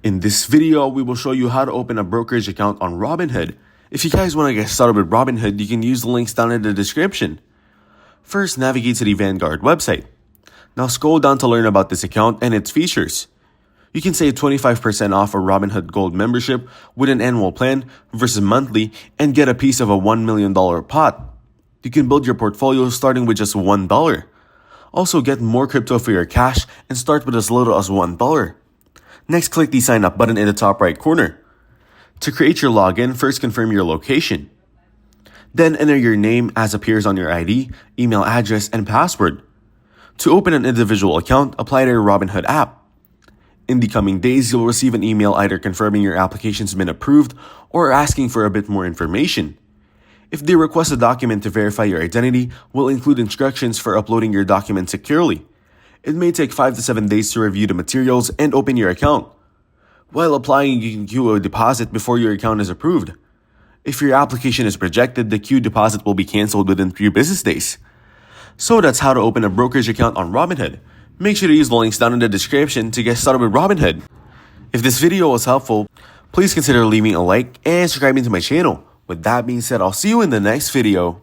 In this video, we will show you how to open a brokerage account on Robinhood. If you guys want to get started with Robinhood, you can use the links down in the description. First, navigate to the Vanguard website. Now scroll down to learn about this account and its features. You can save 25% off a Robinhood Gold membership with an annual plan versus monthly and get a piece of a $1 million pot. You can build your portfolio starting with just $1. Also get more crypto for your cash and start with as little as $1. Next, click the sign up button in the top right corner. To create your login, first confirm your location. Then enter your name as appears on your ID, email address, and password. To open an individual account, apply to your Robinhood app. In the coming days, you'll receive an email either confirming your application's been approved or asking for a bit more information. If they request a document to verify your identity, we'll include instructions for uploading your document securely. It may take 5 to 7 days to review the materials and open your account. While applying, you can queue a deposit before your account is approved. If your application is rejected, the queue deposit will be canceled within 3 business days. So that's how to open a brokerage account on Robinhood. Make sure to use the links down in the description to get started with Robinhood. If this video was helpful, please consider leaving a like and subscribing to my channel. With that being said, I'll see you in the next video.